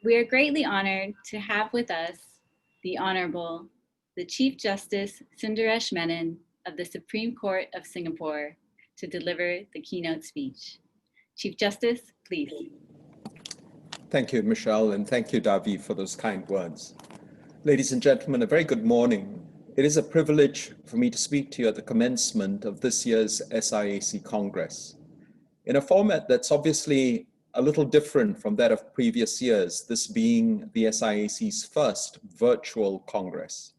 We are greatly honored to have with us the Honourable, the Chief Justice Sundaresh Menon of the Supreme Court of Singapore to deliver the keynote speech. Chief Justice, please. Thank you, Michelle, and thank you, Davi, for those kind words. Ladies and gentlemen, a very good morning. It is a privilege for me to speak to you at the commencement of this year's SIAC Congress. In a format that's obviously a little different from that of previous years, this being the SIAC's first virtual Congress.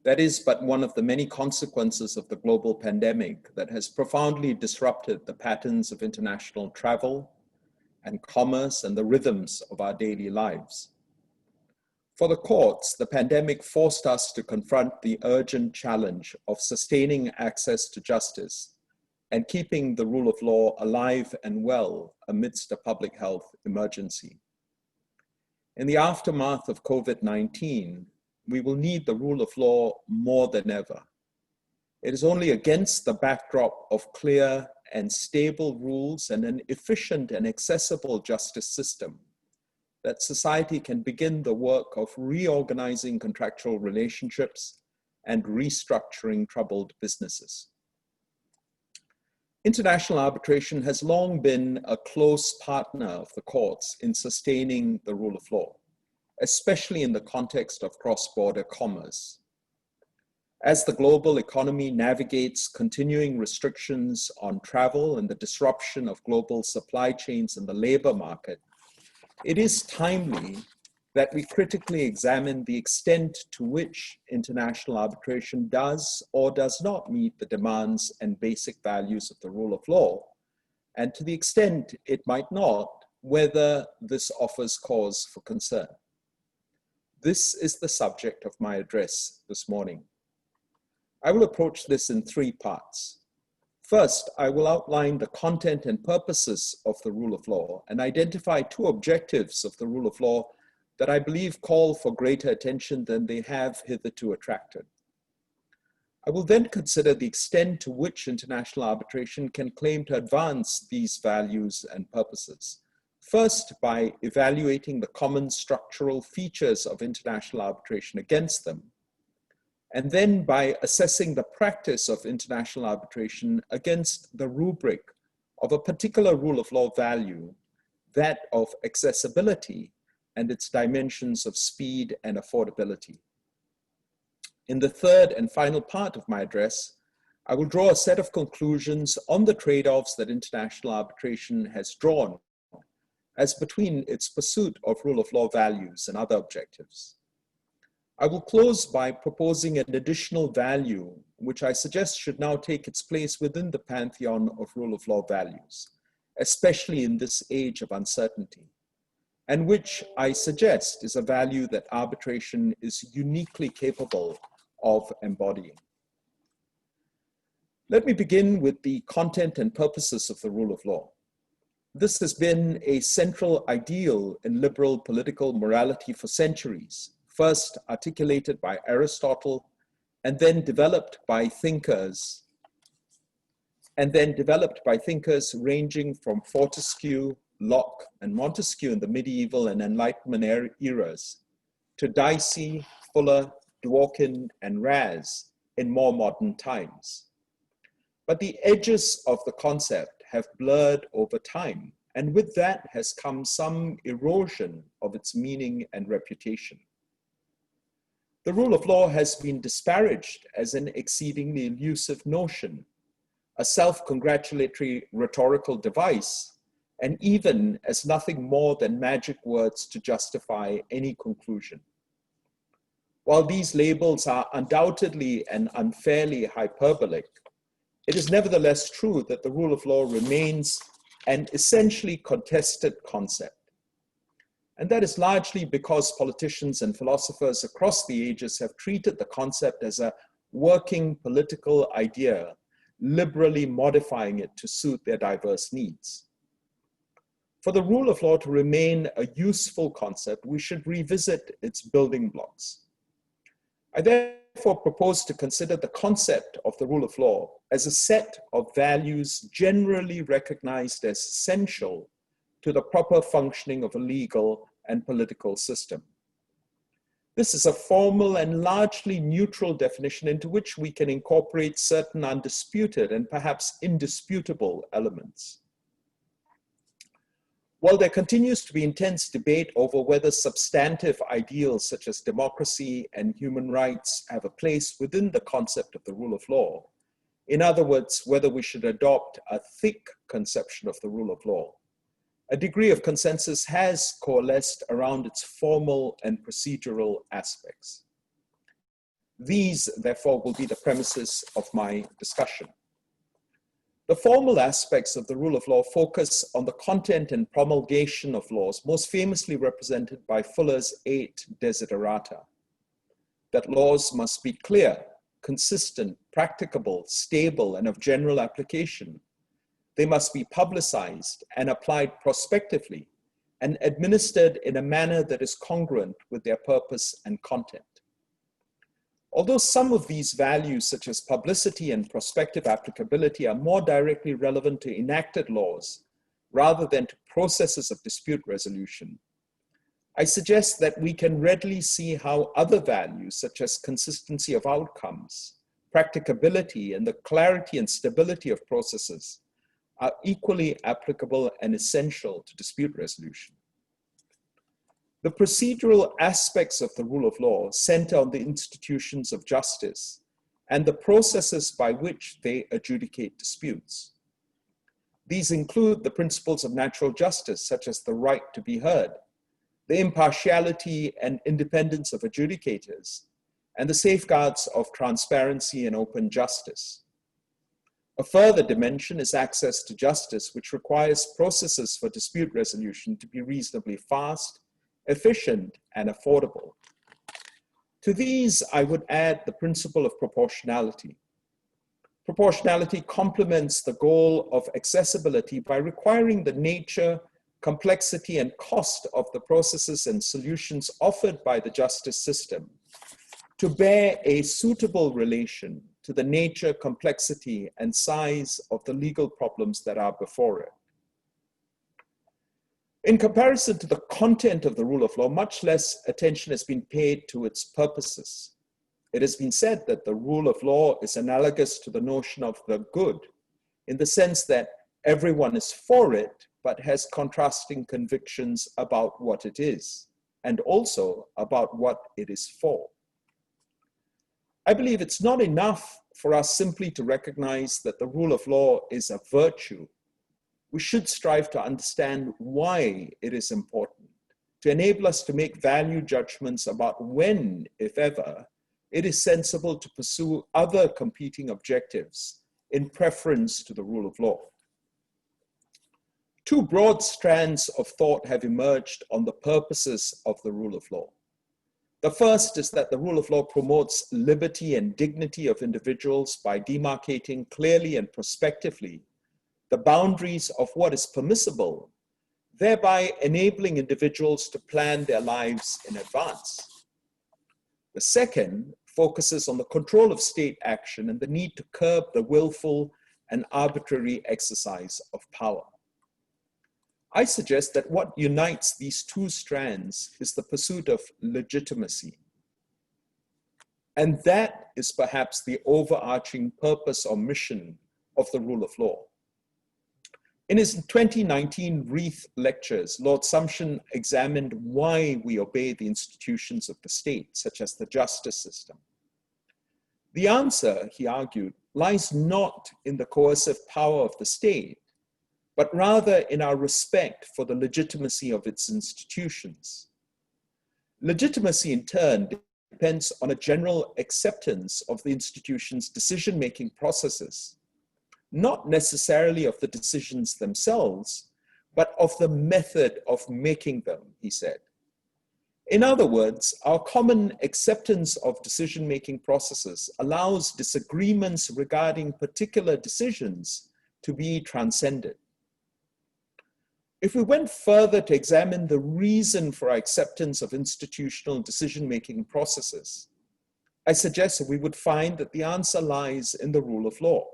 That is but one of the many consequences of the global pandemic that has profoundly disrupted the patterns of international travel and commerce and the rhythms of our daily lives. For the courts, the pandemic forced us to confront the urgent challenge of sustaining access to justice and keeping the rule of law alive and well amidst a public health emergency. In the aftermath of COVID-19, we will need the rule of law more than ever. It is only against the backdrop of clear and stable rules and an efficient and accessible justice system that society can begin the work of reorganizing contractual relationships and restructuring troubled businesses. International arbitration has long been a close partner of the courts in sustaining the rule of law, especially in the context of cross-border commerce. As the global economy navigates continuing restrictions on travel and the disruption of global supply chains and the labor market, it is timely that we critically examine the extent to which international arbitration does or does not meet the demands and basic values of the rule of law, and to the extent it might not, whether this offers cause for concern. This is the subject of my address this morning. I will approach this in three parts. First, I will outline the content and purposes of the rule of law and identify two objectives of the rule of law that I believe call for greater attention than they have hitherto attracted. I will then consider the extent to which international arbitration can claim to advance these values and purposes. First, by evaluating the common structural features of international arbitration against them, and then by assessing the practice of international arbitration against the rubric of a particular rule of law value, that of accessibility and its dimensions of speed and affordability. In the third and final part of my address, I will draw a set of conclusions on the trade-offs that international arbitration has drawn as between its pursuit of rule of law values and other objectives. I will close by proposing an additional value, which I suggest should now take its place within the pantheon of rule of law values, especially in this age of uncertainty, and which I suggest is a value that arbitration is uniquely capable of embodying. Let me begin with the content and purposes of the rule of law. This has been a central ideal in liberal political morality for centuries, first articulated by Aristotle, and then developed by thinkers ranging from Fortescue, Locke, and Montesquieu in the medieval and Enlightenment eras, to Dicey, Fuller, Dworkin, and Raz in more modern times. But the edges of the concept have blurred over time, and with that has come some erosion of its meaning and reputation. The rule of law has been disparaged as an exceedingly elusive notion, a self-congratulatory rhetorical device, and even as nothing more than magic words to justify any conclusion. While these labels are undoubtedly and unfairly hyperbolic, it is nevertheless true that the rule of law remains an essentially contested concept. And that is largely because politicians and philosophers across the ages have treated the concept as a working political idea, liberally modifying it to suit their diverse needs. For the rule of law to remain a useful concept, we should revisit its building blocks. I therefore propose to consider the concept of the rule of law as a set of values generally recognized as essential to the proper functioning of a legal and political system. This is a formal and largely neutral definition into which we can incorporate certain undisputed and perhaps indisputable elements. While there continues to be intense debate over whether substantive ideals such as democracy and human rights have a place within the concept of the rule of law, in other words, whether we should adopt a thick conception of the rule of law, a degree of consensus has coalesced around its formal and procedural aspects. These, therefore, will be the premises of my discussion. The formal aspects of the rule of law focus on the content and promulgation of laws, most famously represented by Fuller's 8 desiderata. That laws must be clear, consistent, practicable, stable, and of general application. They must be publicized and applied prospectively and administered in a manner that is congruent with their purpose and content. Although some of these values, such as publicity and prospective applicability, are more directly relevant to enacted laws rather than to processes of dispute resolution, I suggest that we can readily see how other values, such as consistency of outcomes, practicability, and the clarity and stability of processes, are equally applicable and essential to dispute resolution. The procedural aspects of the rule of law center on the institutions of justice and the processes by which they adjudicate disputes. These include the principles of natural justice, such as the right to be heard, the impartiality and independence of adjudicators, and the safeguards of transparency and open justice. A further dimension is access to justice, which requires processes for dispute resolution to be reasonably fast, efficient, and affordable. To these, I would add the principle of proportionality. Proportionality complements the goal of accessibility by requiring the nature, complexity, and cost of the processes and solutions offered by the justice system to bear a suitable relation to the nature, complexity, and size of the legal problems that are before it. In comparison to the content of the rule of law, much less attention has been paid to its purposes. It has been said that the rule of law is analogous to the notion of the good, in the sense that everyone is for it, but has contrasting convictions about what it is, and also about what it is for. I believe it's not enough for us simply to recognize that the rule of law is a virtue. We should strive to understand why it is important, to enable us to make value judgments about when, if ever, it is sensible to pursue other competing objectives in preference to the rule of law. Two broad strands of thought have emerged on the purposes of the rule of law. The first is that the rule of law promotes liberty and dignity of individuals by demarcating clearly and prospectively the boundaries of what is permissible, thereby enabling individuals to plan their lives in advance. The second focuses on the control of state action and the need to curb the willful and arbitrary exercise of power. I suggest that what unites these two strands is the pursuit of legitimacy. And that is perhaps the overarching purpose or mission of the rule of law. In his 2019 Wreath lectures, Lord Sumption examined why we obey the institutions of the state, such as the justice system. The answer, he argued, lies not in the coercive power of the state, but rather in our respect for the legitimacy of its institutions. Legitimacy, in turn, depends on a general acceptance of the institution's decision-making processes, not necessarily of the decisions themselves, but of the method of making them, he said. In other words, our common acceptance of decision-making processes allows disagreements regarding particular decisions to be transcended. If we went further to examine the reason for our acceptance of institutional decision-making processes, I suggest that we would find that the answer lies in the rule of law.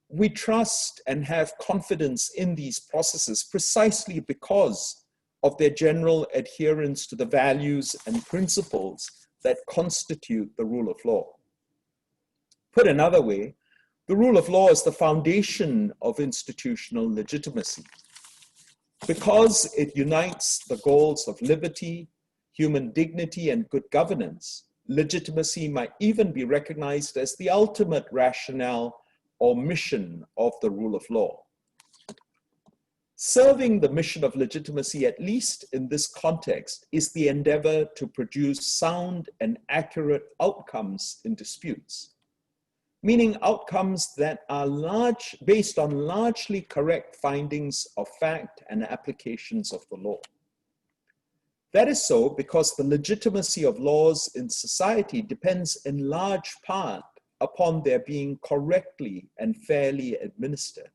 We trust and have confidence in these processes precisely because of their general adherence to the values and principles that constitute the rule of law. Put another way, the rule of law is the foundation of institutional legitimacy. Because it unites the goals of liberty, human dignity, and good governance, legitimacy might even be recognized as the ultimate rationale or mission of the rule of law. Serving the mission of legitimacy, at least in this context, is the endeavor to produce sound and accurate outcomes in disputes, meaning outcomes that are based on largely correct findings of fact and applications of the law. That is so because the legitimacy of laws in society depends in large part upon their being correctly and fairly administered.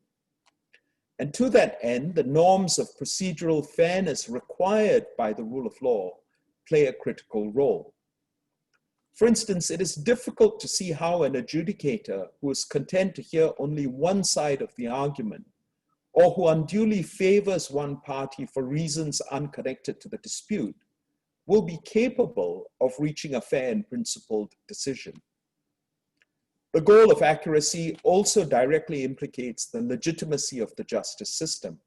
And to that end, the norms of procedural fairness required by the rule of law play a critical role. For instance, it is difficult to see how an adjudicator who is content to hear only one side of the argument, or who unduly favors one party for reasons unconnected to the dispute, will be capable of reaching a fair and principled decision. The goal of accuracy also directly implicates the legitimacy of the justice system,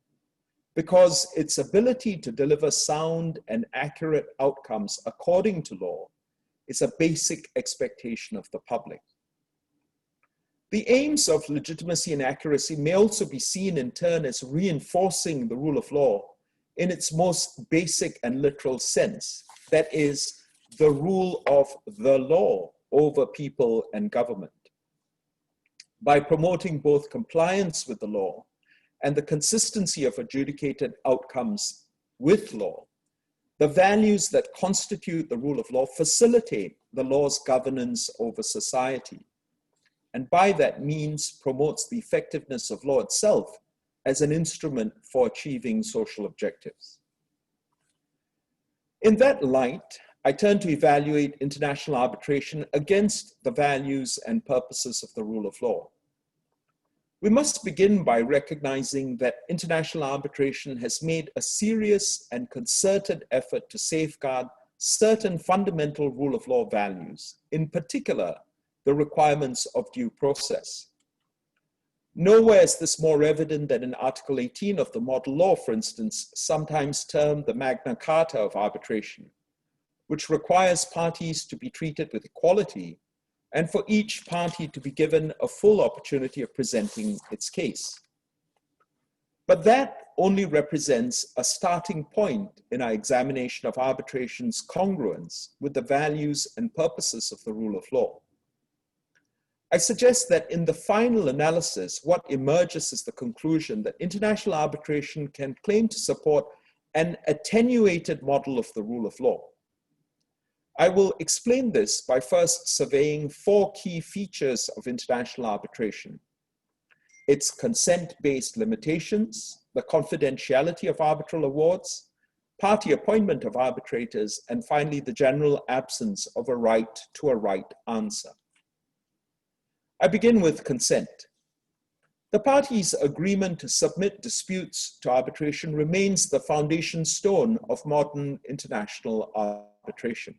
because its ability to deliver sound and accurate outcomes according to law is a basic expectation of the public. The aims of legitimacy and accuracy may also be seen in turn as reinforcing the rule of law in its most basic and literal sense, that is, the rule of the law over people and government. By promoting both compliance with the law and the consistency of adjudicated outcomes with law, the values that constitute the rule of law facilitate the law's governance over society, and by that means promotes the effectiveness of law itself as an instrument for achieving social objectives. In that light, I turn to evaluate international arbitration against the values and purposes of the rule of law. We must begin by recognizing that international arbitration has made a serious and concerted effort to safeguard certain fundamental rule of law values, in particular, the requirements of due process. Nowhere is this more evident than in Article 18 of the Model Law, for instance, sometimes termed the Magna Carta of arbitration, which requires parties to be treated with equality and for each party to be given a full opportunity of presenting its case. But that only represents a starting point in our examination of arbitration's congruence with the values and purposes of the rule of law. I suggest that in the final analysis, what emerges is the conclusion that international arbitration can claim to support an attenuated model of the rule of law. I will explain this by first surveying four key features of international arbitration: its consent-based limitations, the confidentiality of arbitral awards, party appointment of arbitrators, and finally, the general absence of a right to a right answer. I begin with consent. The parties' agreement to submit disputes to arbitration remains the foundation stone of modern international arbitration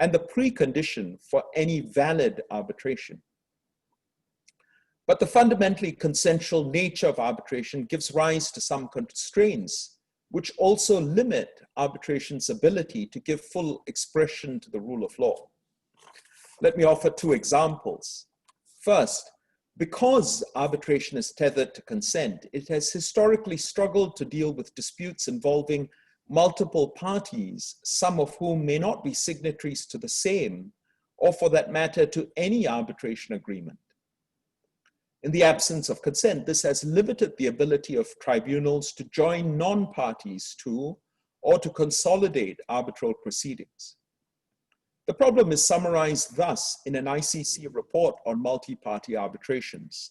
and the precondition for any valid arbitration. But the fundamentally consensual nature of arbitration gives rise to some constraints, which also limit arbitration's ability to give full expression to the rule of law. Let me offer two examples. First, because arbitration is tethered to consent, it has historically struggled to deal with disputes involving multiple parties, some of whom may not be signatories to the same, or for that matter, to any arbitration agreement. In the absence of consent, this has limited the ability of tribunals to join non-parties to or to consolidate arbitral proceedings. The problem is summarized thus in an ICC report on multi-party arbitrations.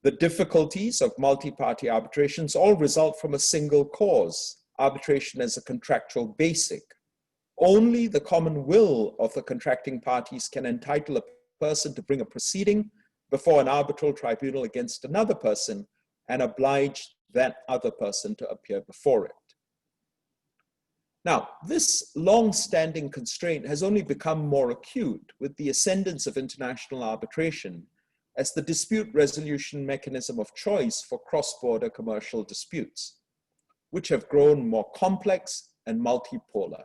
The difficulties of multi-party arbitrations all result from a single cause: arbitration as a contractual basic. Only the common will of the contracting parties can entitle a person to bring a proceeding before an arbitral tribunal against another person and oblige that other person to appear before it. Now, this long-standing constraint has only become more acute with the ascendance of international arbitration as the dispute resolution mechanism of choice for cross-border commercial disputes, which have grown more complex and multipolar.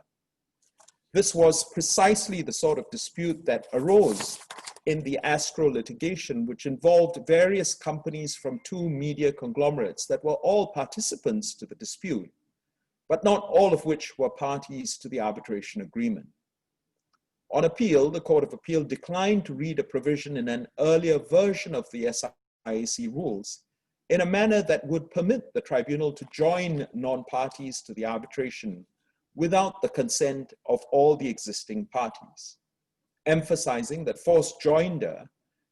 This was precisely the sort of dispute that arose in the Astro litigation, which involved various companies from two media conglomerates that were all participants to the dispute, but not all of which were parties to the arbitration agreement. On appeal, the Court of Appeal declined to read a provision in an earlier version of the SIAC rules in a manner that would permit the tribunal to join non-parties to the arbitration without the consent of all the existing parties, emphasizing that forced joinder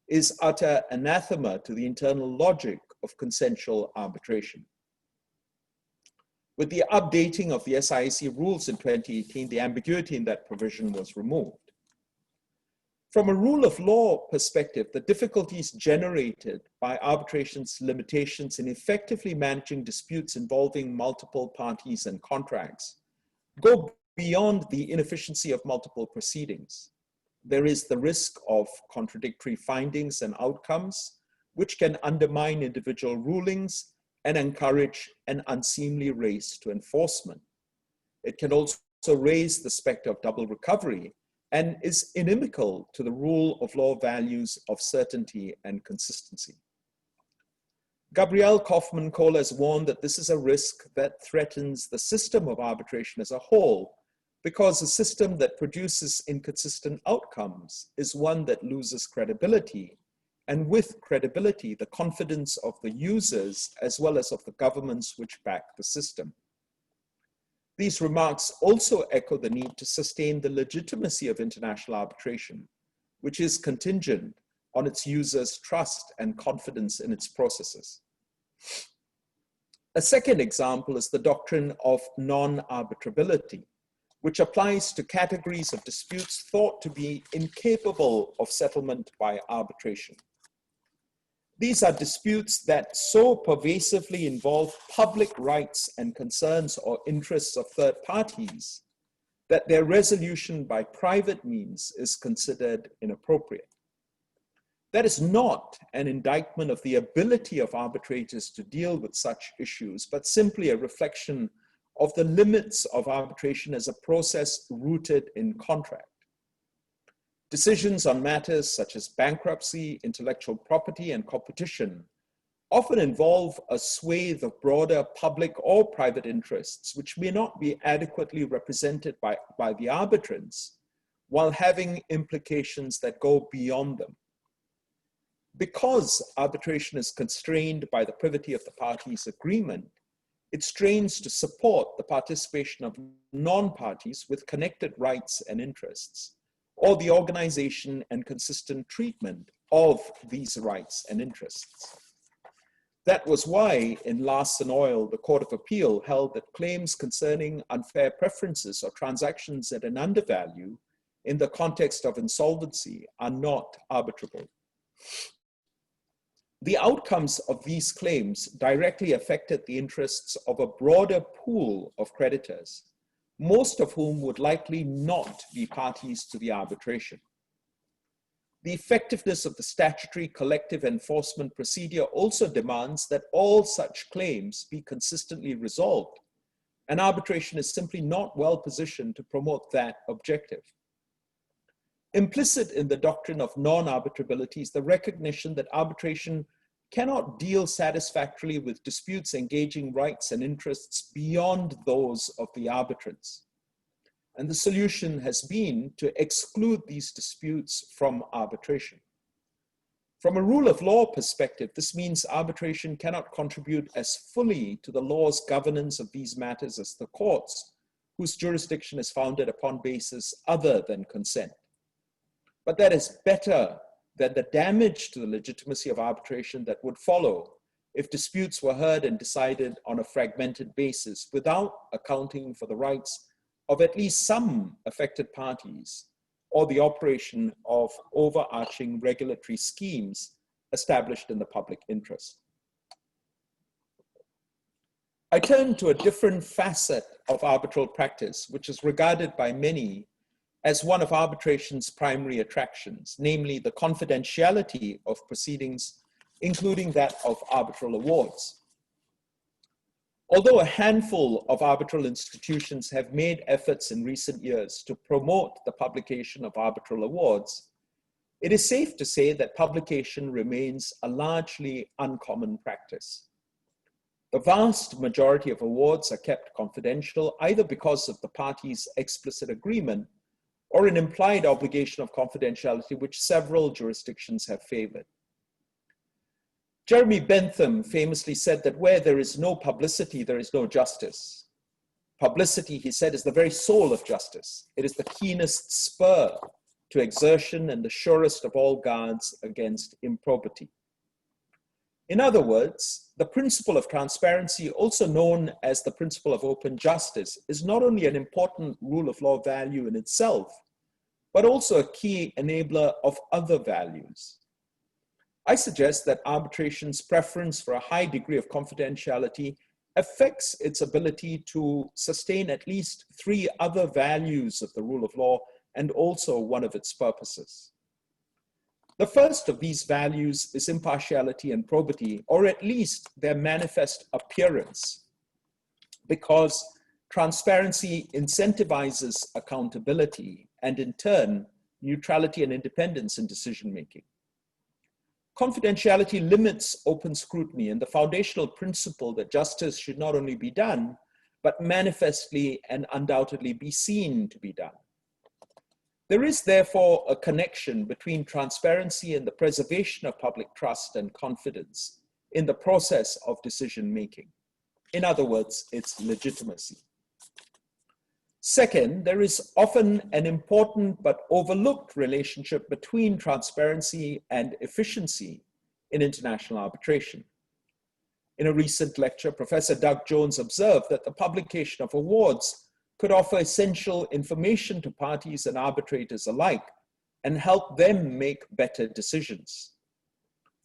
is utter anathema to the internal logic of consensual arbitration. With the updating of the SIAC rules in 2018, the ambiguity in that provision was removed. From a rule of law perspective, the difficulties generated by arbitration's limitations in effectively managing disputes involving multiple parties and contracts go beyond the inefficiency of multiple proceedings. There is the risk of contradictory findings and outcomes, which can undermine individual rulings and encourage an unseemly race to enforcement. It can also raise the specter of double recovery and is inimical to the rule of law values of certainty and consistency. Gabrielle Kaufman-Kohler has warned that this is a risk that threatens the system of arbitration as a whole, because a system that produces inconsistent outcomes is one that loses credibility, and with credibility, the confidence of the users as well as of the governments which back the system. These remarks also echo the need to sustain the legitimacy of international arbitration, which is contingent on its users' trust and confidence in its processes. A second example is the doctrine of non-arbitrability, which applies to categories of disputes thought to be incapable of settlement by arbitration. These are disputes that so pervasively involve public rights and concerns or interests of third parties that their resolution by private means is considered inappropriate. That is not an indictment of the ability of arbitrators to deal with such issues, but simply a reflection of the limits of arbitration as a process rooted in contract. Decisions on matters such as bankruptcy, intellectual property, and competition often involve a swathe of broader public or private interests, which may not be adequately represented by the arbitrants, while having implications that go beyond them. Because arbitration is constrained by the privity of the parties' agreement, it strains to support the participation of non-parties with connected rights and interests, or the organization and consistent treatment of these rights and interests. That was why in Larsen Oil, the Court of Appeal held that claims concerning unfair preferences or transactions at an undervalue in the context of insolvency are not arbitrable. The outcomes of these claims directly affected the interests of a broader pool of creditors, most of whom would likely not be parties to the arbitration. The effectiveness of the statutory collective enforcement procedure also demands that all such claims be consistently resolved, and arbitration is simply not well positioned to promote that objective. Implicit in the doctrine of non-arbitrability is the recognition that arbitration cannot deal satisfactorily with disputes engaging rights and interests beyond those of the arbitrants. And the solution has been to exclude these disputes from arbitration. From a rule of law perspective, this means arbitration cannot contribute as fully to the law's governance of these matters as the courts, whose jurisdiction is founded upon basis other than consent. But that is better than the damage to the legitimacy of arbitration that would follow if disputes were heard and decided on a fragmented basis without accounting for the rights of at least some affected parties or the operation of overarching regulatory schemes established in the public interest. I turn to a different facet of arbitral practice, which is regarded by many as one of arbitration's primary attractions, namely the confidentiality of proceedings, including that of arbitral awards. Although a handful of arbitral institutions have made efforts in recent years to promote the publication of arbitral awards, it is safe to say that publication remains a largely uncommon practice. The vast majority of awards are kept confidential, either because of the parties' explicit agreement or an implied obligation of confidentiality, which several jurisdictions have favored. Jeremy Bentham famously said that where there is no publicity, there is no justice. Publicity, he said, is the very soul of justice. It is the keenest spur to exertion and the surest of all guards against improbity. In other words, the principle of transparency, also known as the principle of open justice, is not only an important rule of law value in itself, but also a key enabler of other values. I suggest that arbitration's preference for a high degree of confidentiality affects its ability to sustain at least three other values of the rule of law and also one of its purposes. The first of these values is impartiality and probity, or at least their manifest appearance, because transparency incentivizes accountability and, in turn, neutrality and independence in decision-making. Confidentiality limits open scrutiny and the foundational principle that justice should not only be done, but manifestly and undoubtedly be seen to be done. There is therefore a connection between transparency and the preservation of public trust and confidence in the process of decision-making. In other words, its legitimacy. Second, there is often an important but overlooked relationship between transparency and efficiency in international arbitration. In a recent lecture, Professor Doug Jones observed that the publication of awards could offer essential information to parties and arbitrators alike and help them make better decisions.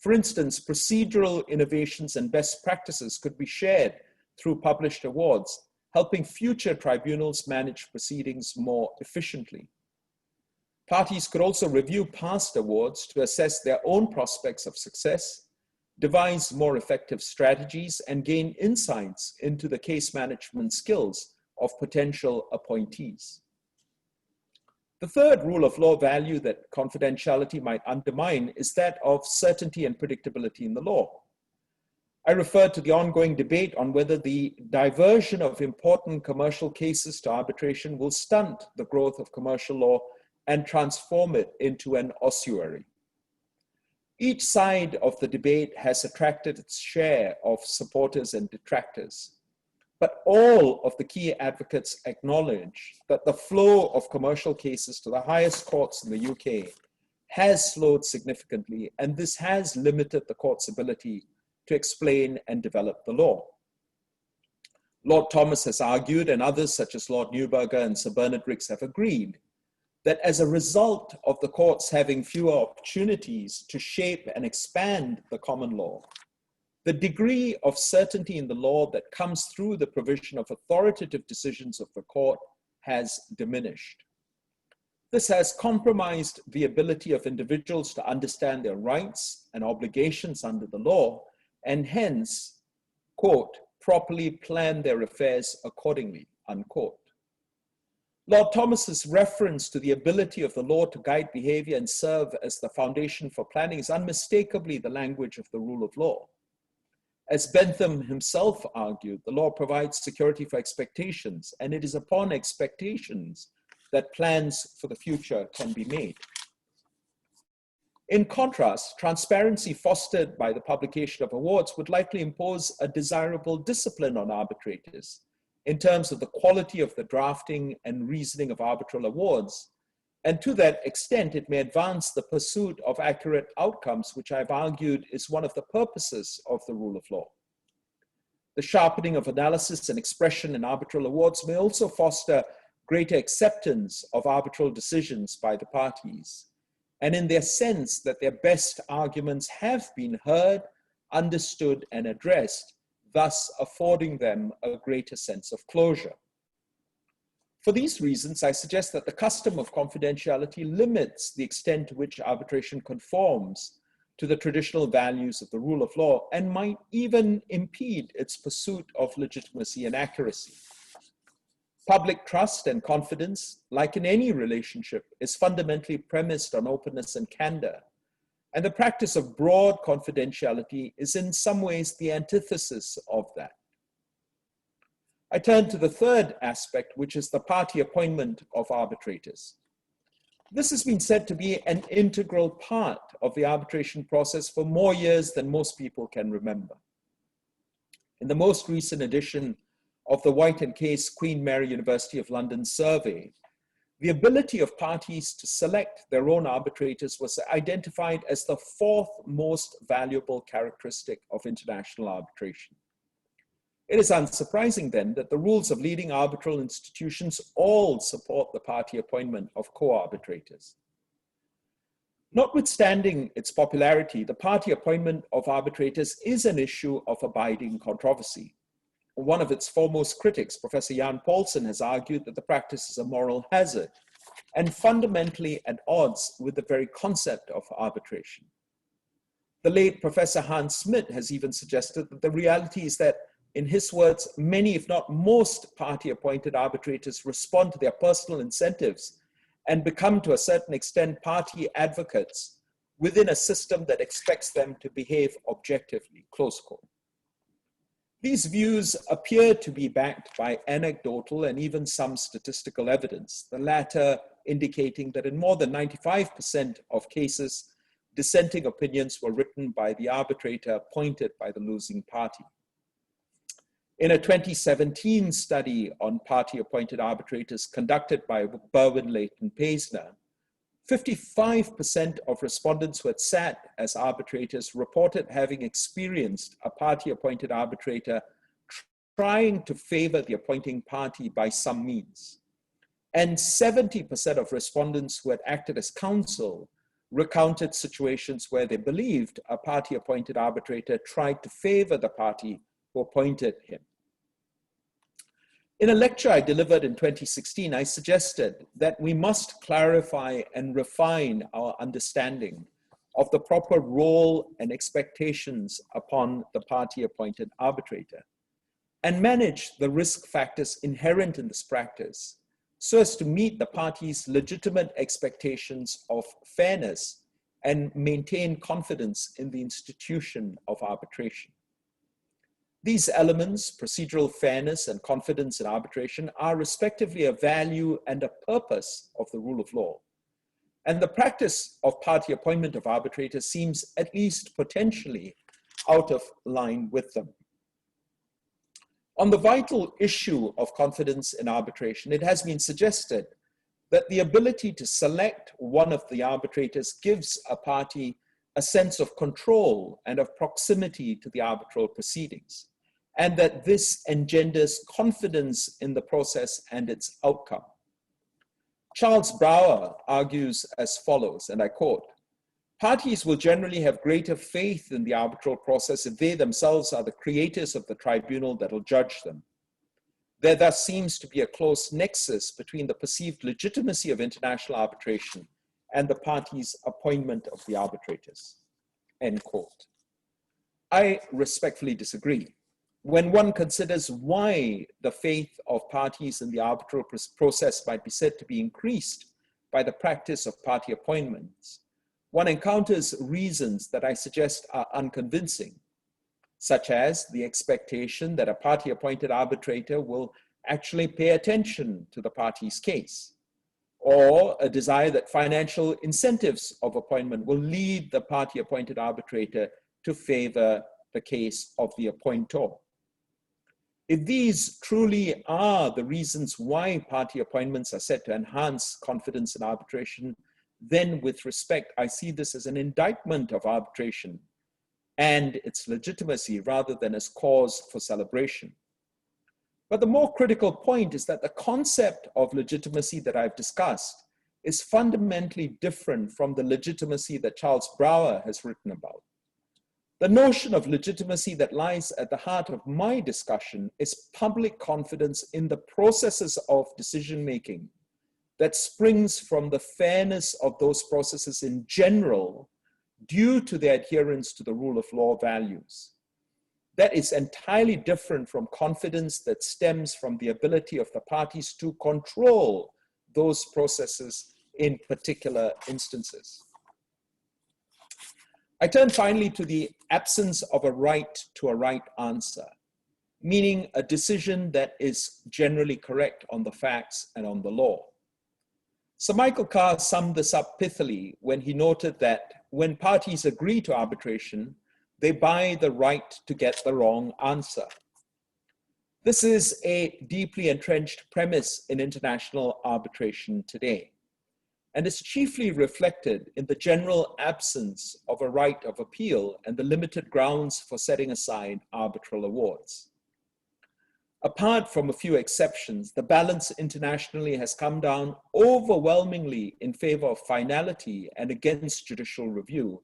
For instance, procedural innovations and best practices could be shared through published awards, helping future tribunals manage proceedings more efficiently. Parties could also review past awards to assess their own prospects of success, devise more effective strategies, and gain insights into the case management skills of potential appointees. The third rule of law value that confidentiality might undermine is that of certainty and predictability in the law. I refer to the ongoing debate on whether the diversion of important commercial cases to arbitration will stunt the growth of commercial law and transform it into an ossuary. Each side of the debate has attracted its share of supporters and detractors, but all of the key advocates acknowledge that the flow of commercial cases to the highest courts in the UK has slowed significantly, and this has limited the court's ability to explain and develop the law. Lord Thomas has argued, and others such as Lord Neuberger and Sir Bernard Riggs have agreed, that as a result of the courts having fewer opportunities to shape and expand the common law, the degree of certainty in the law that comes through the provision of authoritative decisions of the court has diminished. This has compromised the ability of individuals to understand their rights and obligations under the law, and hence, quote, properly plan their affairs accordingly, unquote. Lord Thomas's reference to the ability of the law to guide behavior and serve as the foundation for planning is unmistakably the language of the rule of law. As Bentham himself argued, the law provides security for expectations, and it is upon expectations that plans for the future can be made. In contrast, transparency fostered by the publication of awards would likely impose a desirable discipline on arbitrators in terms of the quality of the drafting and reasoning of arbitral awards, and to that extent, it may advance the pursuit of accurate outcomes, which I've argued is one of the purposes of the rule of law. The sharpening of analysis and expression in arbitral awards may also foster greater acceptance of arbitral decisions by the parties, and in their sense that their best arguments have been heard, understood, and addressed, thus affording them a greater sense of closure. For these reasons, I suggest that the custom of confidentiality limits the extent to which arbitration conforms to the traditional values of the rule of law and might even impede its pursuit of legitimacy and accuracy. Public trust and confidence, like in any relationship, is fundamentally premised on openness and candor. And the practice of broad confidentiality is in some ways the antithesis of that. I turn to the third aspect, which is the party appointment of arbitrators. This has been said to be an integral part of the arbitration process for more years than most people can remember. In the most recent edition of the White and Case Queen Mary University of London survey, the ability of parties to select their own arbitrators was identified as the fourth most valuable characteristic of international arbitration. It is unsurprising then that the rules of leading arbitral institutions all support the party appointment of co-arbitrators. Notwithstanding its popularity, the party appointment of arbitrators is an issue of abiding controversy. One of its foremost critics, Professor Jan Paulsen, has argued that the practice is a moral hazard and fundamentally at odds with the very concept of arbitration. The late Professor Hans Smit has even suggested that the reality is that, in his words, many, if not most, party-appointed arbitrators respond to their personal incentives and become, to a certain extent, party advocates within a system that expects them to behave objectively, close quote. These views appear to be backed by anecdotal and even some statistical evidence, the latter indicating that in more than 95% of cases, dissenting opinions were written by the arbitrator appointed by the losing party. In a 2017 study on party-appointed arbitrators conducted by Berwin Leighton Paisner, 55% of respondents who had sat as arbitrators reported having experienced a party-appointed arbitrator trying to favor the appointing party by some means. And 70% of respondents who had acted as counsel recounted situations where they believed a party-appointed arbitrator tried to favor the party who appointed him. In a lecture I delivered in 2016, I suggested that we must clarify and refine our understanding of the proper role and expectations upon the party-appointed arbitrator and manage the risk factors inherent in this practice so as to meet the party's legitimate expectations of fairness and maintain confidence in the institution of arbitration. These elements, procedural fairness and confidence in arbitration, are respectively a value and a purpose of the rule of law. And the practice of party appointment of arbitrators seems at least potentially out of line with them. On the vital issue of confidence in arbitration, it has been suggested that the ability to select one of the arbitrators gives a party a sense of control and of proximity to the arbitral proceedings, and that this engenders confidence in the process and its outcome. Charles Brower argues as follows, and I quote, "Parties will generally have greater faith in the arbitral process if they themselves are the creators of the tribunal that will judge them. There thus seems to be a close nexus between the perceived legitimacy of international arbitration and the party's appointment of the arbitrators," end quote. I respectfully disagree. When one considers why the faith of parties in the arbitral process might be said to be increased by the practice of party appointments, one encounters reasons that I suggest are unconvincing, such as the expectation that a party-appointed arbitrator will actually pay attention to the party's case, or a desire that financial incentives of appointment will lead the party-appointed arbitrator to favor the case of the appointor. If these truly are the reasons why party appointments are said to enhance confidence in arbitration, then with respect, I see this as an indictment of arbitration and its legitimacy rather than as cause for celebration. But the more critical point is that the concept of legitimacy that I've discussed is fundamentally different from the legitimacy that Charles Brouwer has written about. The notion of legitimacy that lies at the heart of my discussion is public confidence in the processes of decision-making that springs from the fairness of those processes in general due to their adherence to the rule of law values. That is entirely different from confidence that stems from the ability of the parties to control those processes in particular instances. I turn finally to the absence of a right to a right answer, meaning a decision that is generally correct on the facts and on the law. Sir Michael Carr summed this up pithily when he noted that when parties agree to arbitration, they buy the right to get the wrong answer. This is a deeply entrenched premise in international arbitration today, and is chiefly reflected in the general absence of a right of appeal and the limited grounds for setting aside arbitral awards. Apart from a few exceptions, the balance internationally has come down overwhelmingly in favor of finality and against judicial review,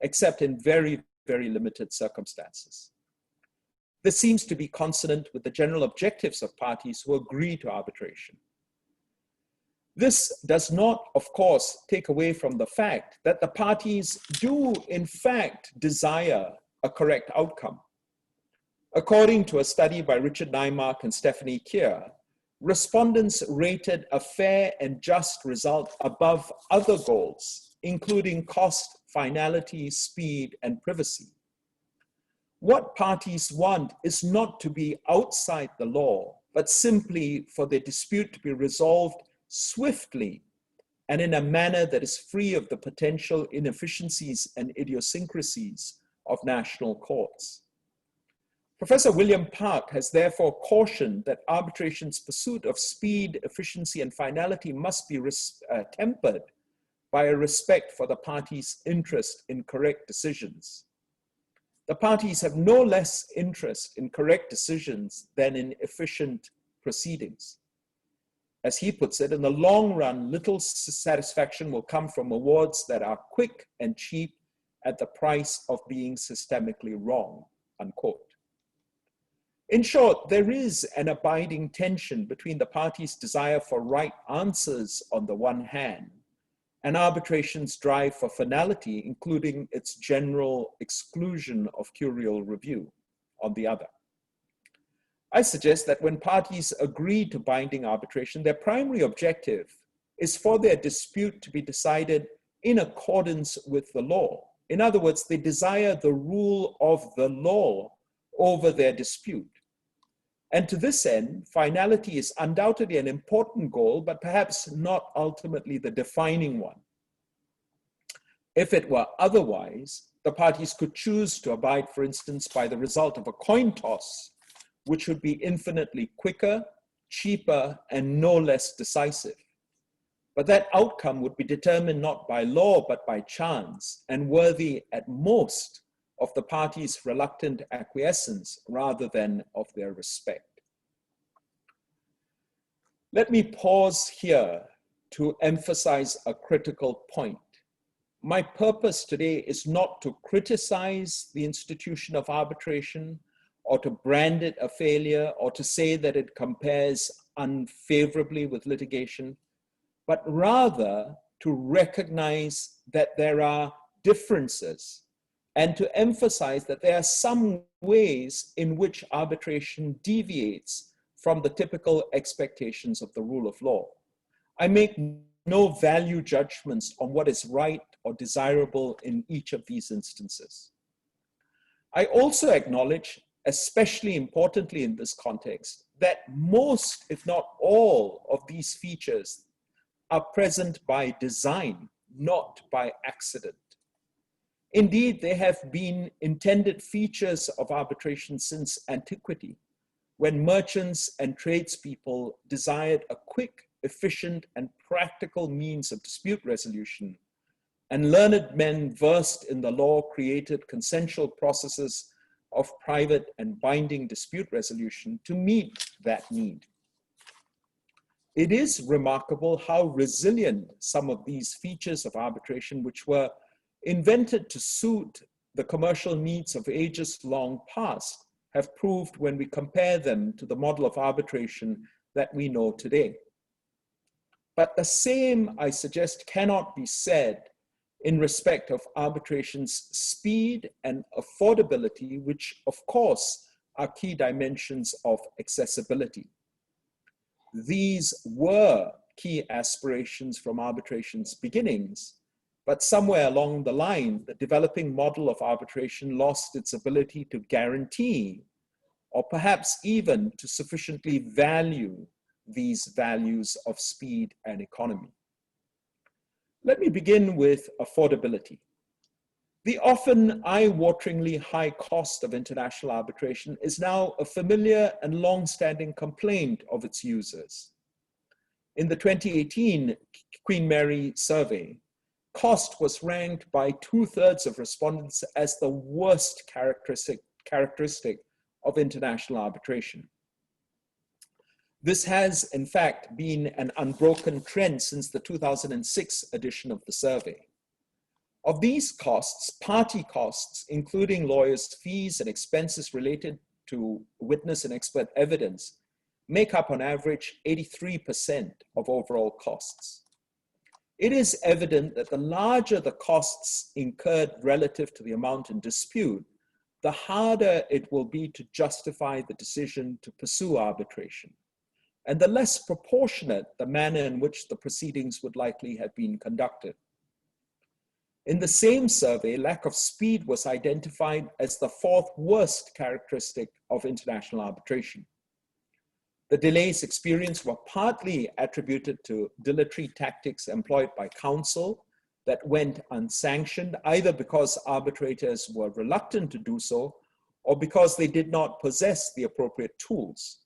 except in very, very limited circumstances. This seems to be consonant with the general objectives of parties who agree to arbitration. This does not, of course, take away from the fact that the parties do, in fact, desire a correct outcome. According to a study by Richard Nymark and Stephanie Keir, respondents rated a fair and just result above other goals, including cost, finality, speed, and privacy. What parties want is not to be outside the law, but simply for the dispute to be resolved swiftly and in a manner that is free of the potential inefficiencies and idiosyncrasies of national courts. Professor William Park has therefore cautioned that arbitration's pursuit of speed, efficiency, and finality must be tempered by a respect for the parties' interest in correct decisions. The parties have no less interest in correct decisions than in efficient proceedings. As he puts it, in the long run, little satisfaction will come from awards that are quick and cheap at the price of being systemically wrong, unquote. In short, there is an abiding tension between the parties' desire for right answers on the one hand and arbitration's drive for finality, including its general exclusion of curial review on the other. I suggest that when parties agree to binding arbitration, their primary objective is for their dispute to be decided in accordance with the law. In other words, they desire the rule of the law over their dispute. And to this end, finality is undoubtedly an important goal, but perhaps not ultimately the defining one. If it were otherwise, the parties could choose to abide, for instance, by the result of a coin toss, which would be infinitely quicker, cheaper, and no less decisive. But that outcome would be determined not by law, but by chance, and worthy at most of the parties' reluctant acquiescence rather than of their respect. Let me pause here to emphasize a critical point. My purpose today is not to criticize the institution of arbitration or to brand it a failure or to say that it compares unfavorably with litigation, but rather to recognize that there are differences and to emphasize that there are some ways in which arbitration deviates from the typical expectations of the rule of law. I make no value judgments on what is right or desirable in each of these instances. I also acknowledge, especially importantly in this context, that most, if not all, of these features are present by design, not by accident. Indeed, they have been intended features of arbitration since antiquity, when merchants and tradespeople desired a quick, efficient, and practical means of dispute resolution, and learned men versed in the law created consensual processes of private and binding dispute resolution to meet that need. it is remarkable how resilient some of these features of arbitration, which were invented to suit the commercial needs of ages long past, have proved when we compare them to the model of arbitration that we know today. But the same, I suggest, cannot be said in respect of arbitration's speed and affordability, which of course are key dimensions of accessibility. These were key aspirations from arbitration's beginnings, but somewhere along the line, the developing model of arbitration lost its ability to guarantee, or perhaps even to sufficiently value, these values of speed and economy. Let me begin with affordability. The often eye-wateringly high cost of international arbitration is now a familiar and long-standing complaint of its users. In the 2018 Queen Mary survey, cost was ranked by 2/3 of respondents as the worst characteristic of international arbitration. This has, in fact, been an unbroken trend since the 2006 edition of the survey. Of these costs, party costs, including lawyers' fees and expenses related to witness and expert evidence, make up on average 83% of overall costs. It is evident that the larger the costs incurred relative to the amount in dispute, the harder it will be to justify the decision to pursue arbitration, and the less proportionate the manner in which the proceedings would likely have been conducted. In the same survey, lack of speed was identified as the fourth worst characteristic of international arbitration. The delays experienced were partly attributed to dilatory tactics employed by counsel that went unsanctioned, either because arbitrators were reluctant to do so or because they did not possess the appropriate tools.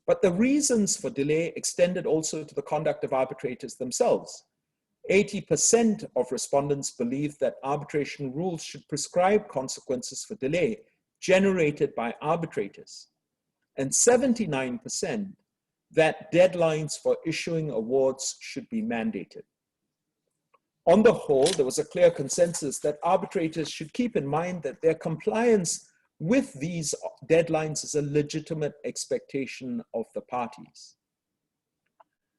But the reasons for delay extended also to the conduct of arbitrators themselves. 80% of respondents believed that arbitration rules should prescribe consequences for delay generated by arbitrators, and 79% that deadlines for issuing awards should be mandated. On the whole, there was a clear consensus that arbitrators should keep in mind that their compliance with these deadlines is a legitimate expectation of the parties.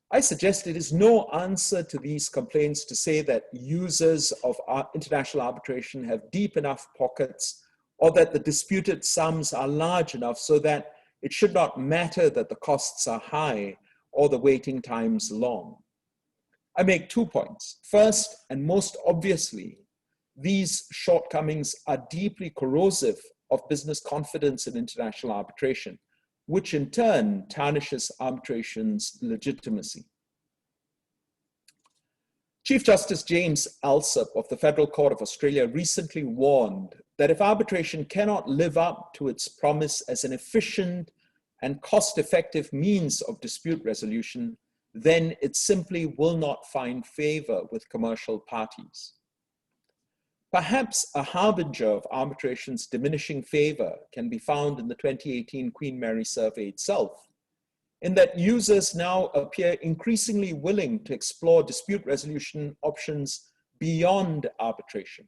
I suggest it is no answer to these complaints to say that users of international arbitration have deep enough pockets or that the disputed sums are large enough so that it should not matter that the costs are high or the waiting times long. I make 2 points. First, and most obviously, these shortcomings are deeply corrosive of business confidence in international arbitration, which in turn tarnishes arbitration's legitimacy. Chief Justice James Alsop of the Federal Court of Australia recently warned that if arbitration cannot live up to its promise as an efficient and cost-effective means of dispute resolution, then it simply will not find favor with commercial parties. Perhaps a harbinger of arbitration's diminishing favor can be found in the 2018 Queen Mary survey itself, in that users now appear increasingly willing to explore dispute resolution options beyond arbitration.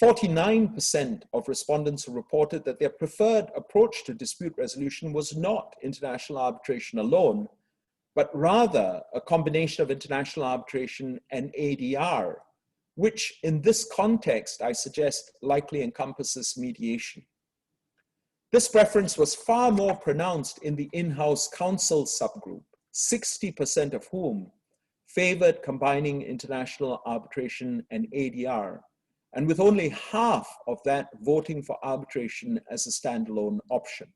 49% of respondents reported that their preferred approach to dispute resolution was not international arbitration alone, but rather a combination of international arbitration and ADR, which in this context, I suggest, likely encompasses mediation. This preference was far more pronounced in the in-house counsel subgroup, 60% of whom favored combining international arbitration and ADR, and with only half of that voting for arbitration as a standalone option.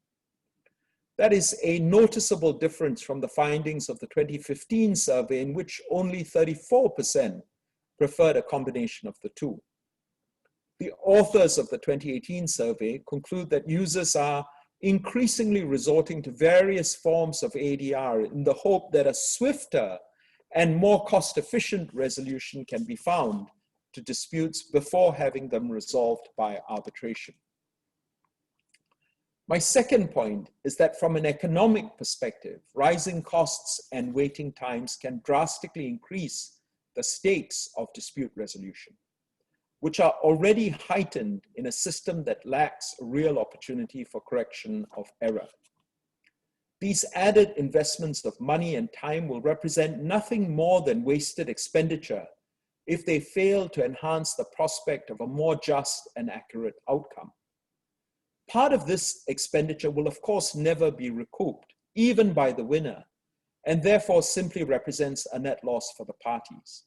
That is a noticeable difference from the findings of the 2015 survey, in which only 34% preferred a combination of the two. The authors of the 2018 survey conclude that users are increasingly resorting to various forms of ADR in the hope that a swifter and more cost-efficient resolution can be found to disputes before having them resolved by arbitration. My second point is that from an economic perspective, rising costs and waiting times can drastically increase the stakes of dispute resolution, which are already heightened in a system that lacks a real opportunity for correction of error. These added investments of money and time will represent nothing more than wasted expenditure if they fail to enhance the prospect of a more just and accurate outcome. Part of this expenditure will, of course, never be recouped, even by the winner, and therefore simply represents a net loss for the parties.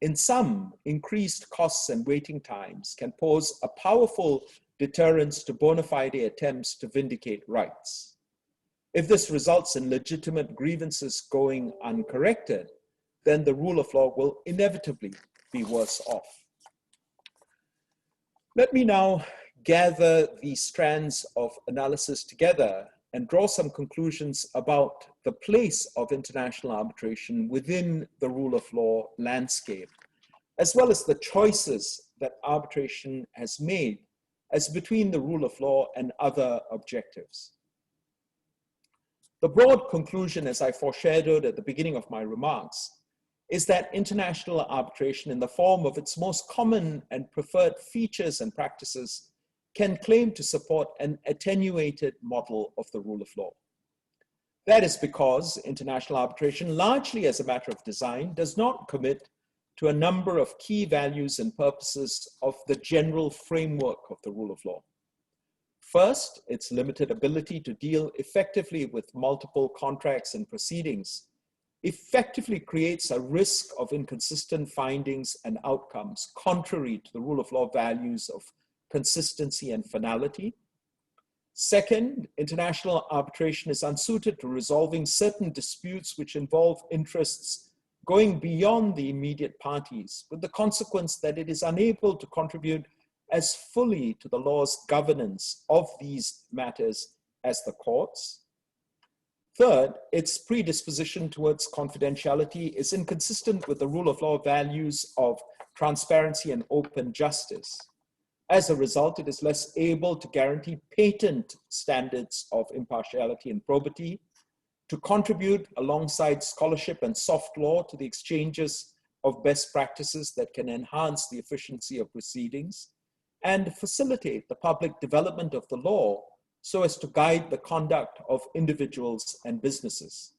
In sum, increased costs and waiting times can pose a powerful deterrence to bona fide attempts to vindicate rights. If this results in legitimate grievances going uncorrected, then the rule of law will inevitably be worse off. Let me now gather these strands of analysis together and draw some conclusions about the place of international arbitration within the rule of law landscape, as well as the choices that arbitration has made as between the rule of law and other objectives. The broad conclusion, as I foreshadowed at the beginning of my remarks, is that international arbitration in the form of its most common and preferred features and practices can claim to support an attenuated model of the rule of law. That is because international arbitration, largely as a matter of design, does not commit to a number of key values and purposes of the general framework of the rule of law. First, its limited ability to deal effectively with multiple contracts and proceedings effectively creates a risk of inconsistent findings and outcomes contrary to the rule of law values of consistency and finality. Second, international arbitration is unsuited to resolving certain disputes which involve interests going beyond the immediate parties, with the consequence that it is unable to contribute as fully to the law's governance of these matters as the courts. Third, its predisposition towards confidentiality is inconsistent with the rule of law values of transparency and open justice. As a result, it is less able to guarantee patent standards of impartiality and probity, to contribute alongside scholarship and soft law to the exchanges of best practices that can enhance the efficiency of proceedings, and facilitate the public development of the law so as to guide the conduct of individuals and businesses.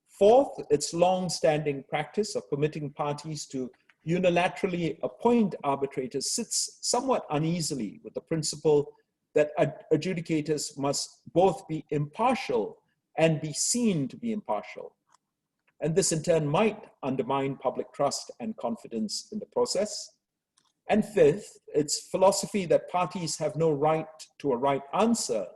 Fourth, its long-standing practice of permitting parties to unilaterally appoint arbitrators sits somewhat uneasily with the principle that adjudicators must both be impartial and be seen to be impartial. And this in turn might undermine public trust and confidence in the process. And fifth, its philosophy that parties have no right to a right answer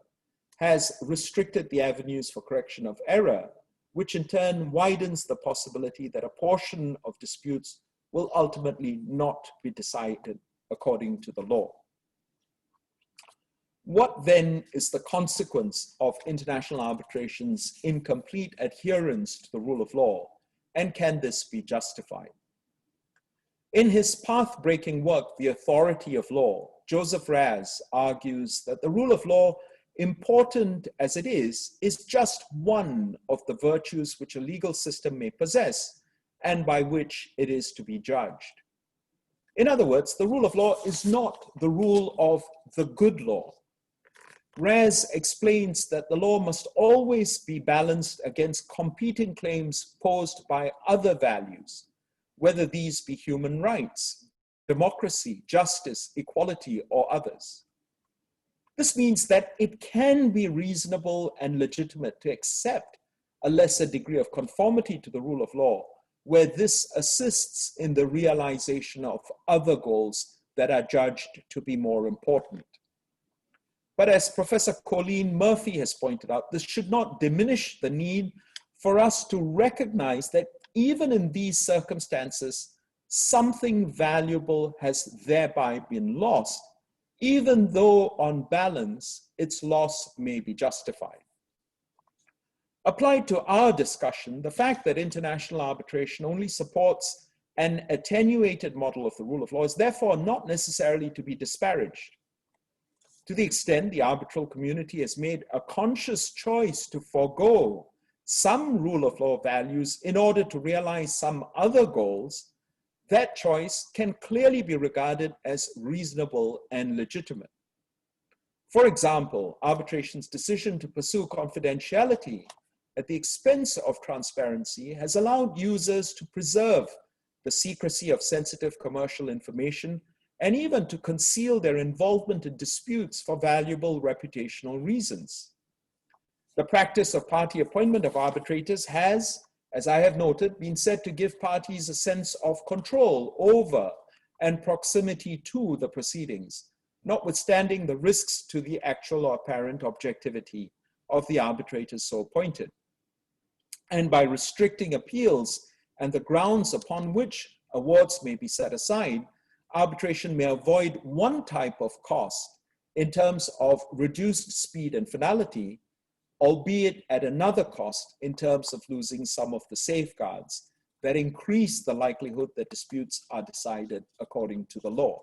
has restricted the avenues for correction of error, which in turn widens the possibility that a portion of disputes will ultimately not be decided according to the law. What then is the consequence of international arbitration's incomplete adherence to the rule of law, and can this be justified? In his path-breaking work, The Authority of Law, Joseph Raz argues that the rule of law, important as it is just one of the virtues which a legal system may possess and by which it is to be judged. In other words, the rule of law is not the rule of the good law. Raz explains that the law must always be balanced against competing claims posed by other values, whether these be human rights, democracy, justice, equality, or others. This means that it can be reasonable and legitimate to accept a lesser degree of conformity to the rule of law, where this assists in the realization of other goals that are judged to be more important. But as Professor Colleen Murphy has pointed out, this should not diminish the need for us to recognize that even in these circumstances, something valuable has thereby been lost, even though on balance, its loss may be justified. Applied to our discussion, the fact that international arbitration only supports an attenuated model of the rule of law is therefore not necessarily to be disparaged. To the extent the arbitral community has made a conscious choice to forego some rule of law values in order to realize some other goals, that choice can clearly be regarded as reasonable and legitimate. For example, arbitration's decision to pursue confidentiality at the expense of transparency has allowed users to preserve the secrecy of sensitive commercial information and even to conceal their involvement in disputes for valuable reputational reasons. The practice of party appointment of arbitrators has, as I have noted, been said to give parties a sense of control over and proximity to the proceedings, notwithstanding the risks to the actual or apparent objectivity of the arbitrators so appointed. And by restricting appeals and the grounds upon which awards may be set aside, arbitration may avoid one type of cost in terms of reduced speed and finality, albeit at another cost in terms of losing some of the safeguards that increase the likelihood that disputes are decided according to the law.